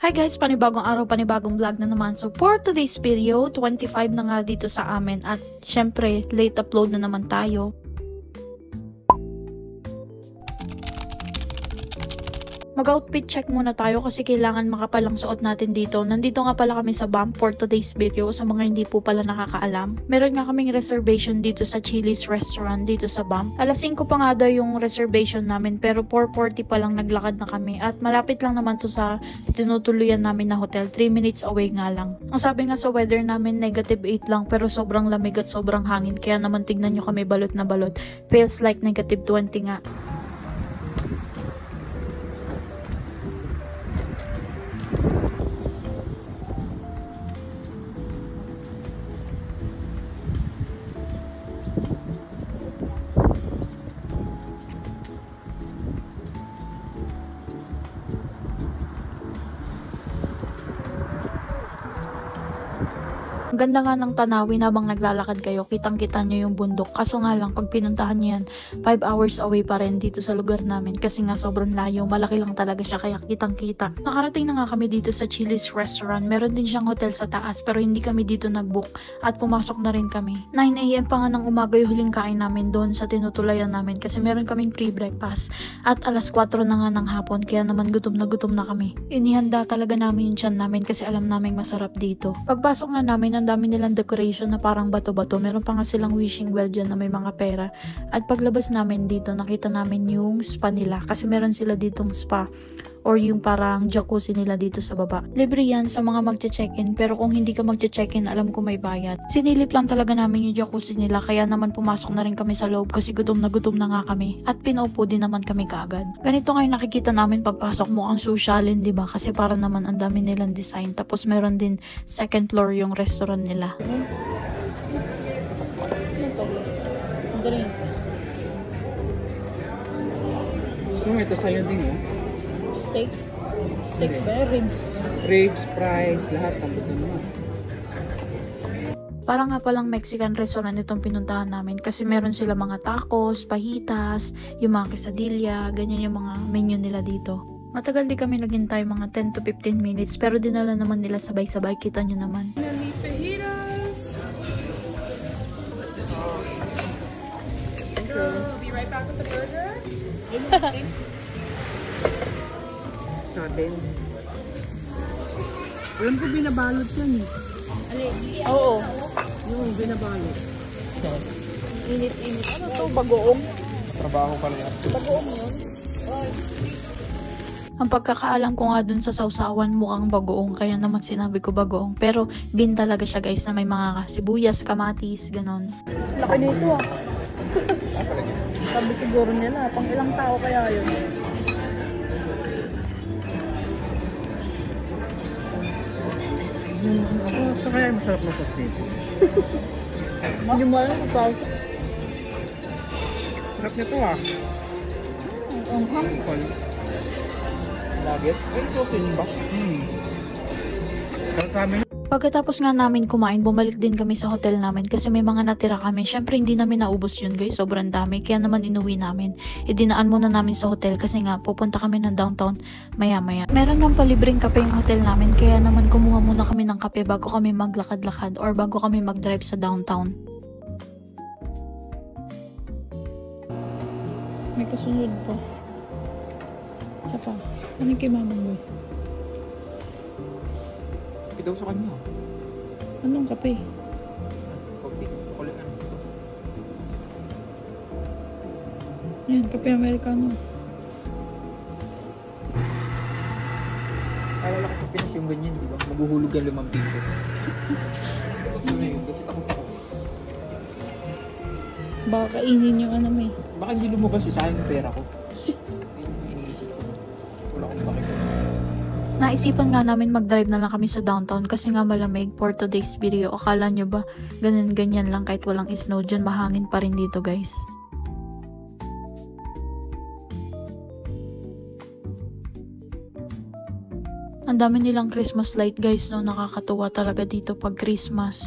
Hi guys, panibagong araw, panibagong vlog na naman. So for today's video, 25 na nga dito sa amin at syempre late upload na naman tayo. Mag-outfit check muna tayo kasi kailangan makapalang suot natin dito. Nandito nga pala kami sa BAM for today's video sa mga hindi po pala nakakaalam. Meron nga kaming reservation dito sa Chili's restaurant dito sa BAM. Alas 5 pa nga daw yung reservation namin pero 4:40 pa lang naglakad na kami at malapit lang naman to sa tinutuluyan namin na hotel. 3 minutes away nga lang. Ang sabi nga sa weather namin -8 lang pero sobrang lamig at sobrang hangin kaya naman tignan nyo kami balot na balot. Feels like -20 nga. Ang ganda nga ng tanawin habang naglalakad kayo, kitang-kita nyo yung bundok. Kaso nga lang, pag pinuntahan nyo yan, 5 hours away pa rin dito sa lugar namin. Kasi nga sobrang layo, malaki lang talaga siya kaya kitang-kita. Nakarating na nga kami dito sa Chili's restaurant. Meron din siyang hotel sa taas pero hindi kami dito nag-book at pumasok na rin kami. 9 AM pa nga ng umaga yung huling kain namin doon sa tinutulayan namin kasi meron kaming pre-breakfast. At alas 4 na nga ng hapon kaya naman gutom na kami. Inihanda talaga namin yung tiyan namin kasi alam namin masarap dito. Pagpasok nga namin, ang dami nilang decoration na parang bato-bato. Meron pa nga silang wishing well dyan na may mga pera. At paglabas namin dito, nakita namin yung spa nila. Kasi meron sila ditong spa or yung parang jacuzzi nila dito sa baba. Libre yan sa mga magche-check-in. Pero kung hindi ka magche-check-in, alam ko may bayad. Sinilip lang talaga namin yung jacuzzi nila. Kaya naman pumasok na rin kami sa loob kasi gutom na nga kami. At pinaupo din naman kami kaagad. Ganito nga yung nakikita namin pagpasok mo ang socialin, diba? Kasi para naman ang dami nilang design. Tapos meron din second floor yung restaurant nila. Ito. Drinks. So, ito sa'yo din, oh. Steak ba? Ribs. Ribs, fries, lahat ng buto mo. Parang nga palang Mexican restaurant itong pinuntahan namin kasi meron sila mga tacos, fajitas, yung mga quesadilla, ganyan yung mga menu nila dito. Matagal di kami naghintay, mga 10 to 15 minutes pero dinala naman nila sabay-sabay, kita nyo naman. Fajitas. So, we'll be right back with the burger. Sabi. Alam ko binabalot yan. Oo. Yung binabalot. Init-init. Ano to? Bagoong? Trabaho pala yan. Bagoong yun? Ang pagkakaalam ko nga dun sa sausawan mukhang bagoong kaya naman sinabi ko bagoong. Pero bean talaga siya guys na may mga sibuyas, kamatis, ganon. Laki nito ah. Sabi siguro nila, pang ilang tao kaya yun? So kaya masarap na sauce dito. Hindi mo alam kung paano. Sarap nito ah. Ang hamkol. Nugget? Ay, sausage ba? Sarap namin. Pagkatapos nga namin kumain, bumalik din kami sa hotel namin kasi may mga natira kami. Syempre hindi namin naubos yun guys, sobrang dami. Kaya naman inuwi namin. Idinaan muna namin sa hotel kasi nga pupunta kami ng downtown maya-maya. Meron nga palibreng kape yung hotel namin kaya naman kumuha muna kami ng kape bago kami maglakad-lakad or bago kami mag-drive sa downtown. May kasunod po. Isa pa. Ano yung kay Mamang Boy? Kape daw sa kanya. Anong kape? Coffee. Chocolate ano ito? Yan, kape Americano. Alala ko sa Pinas yung ganyan, di ba? Maghuhulog yan 5 piso. Kasi takot ako. Baka kainin yung ano may. Baka hindi lumabas sa akin yung pera ko. Ayun yung iniisip ko. Wala akong pakita. Naisipan nga namin mag-drive na lang kami sa downtown kasi nga malamig for today's video. Akala nyo ba ganyan lang kahit walang snow dyan, mahangin pa rin dito guys. Ang dami nilang Christmas light guys, no? Nakakatuwa talaga dito pag Christmas.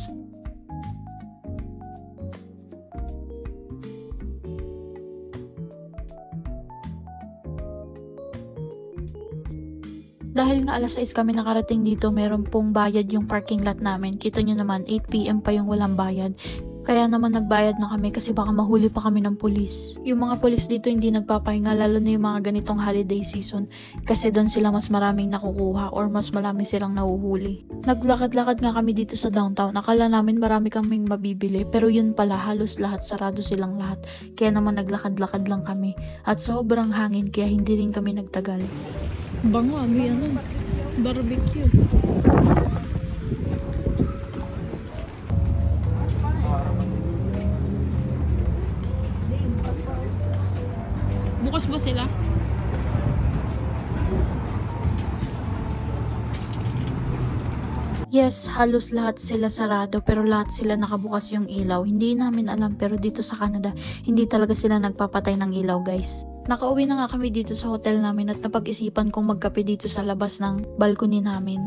Dahil nga alas 6 kami nakarating dito, meron pong bayad yung parking lot namin. Kita nyo naman, 8 PM pa yung walang bayad. Kaya naman nagbayad na kami kasi baka mahuli pa kami ng pulis. Yung mga pulis dito hindi nagpapahinga, lalo na yung mga ganitong holiday season. Kasi doon sila mas maraming nakukuha or mas marami silang nahuhuli. Naglakad-lakad nga kami dito sa downtown. Akala namin marami kaming mabibili. Pero yun pala, halos lahat, sarado silang lahat. Kaya naman naglakad-lakad lang kami. At sobrang hangin kaya hindi rin kami nagtagal. Bango, may barbecue. Bukas ba sila? Yes, halos lahat sila sarado pero lahat sila nakabukas yung ilaw. Hindi namin alam pero dito sa Canada, hindi talaga sila nagpapatay ng ilaw, guys. Nakauwi na nga kami dito sa hotel namin at napag-isipan kong magkape dito sa labas ng balcony namin.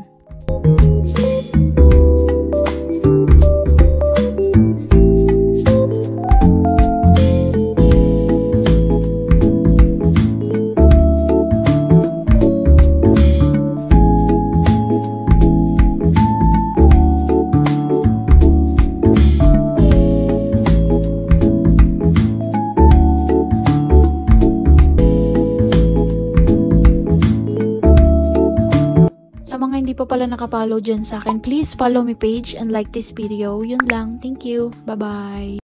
Sa mga hindi pa pala nakapollow dyan sa akin, please follow my page and like this video. Yun lang. Thank you. Bye-bye.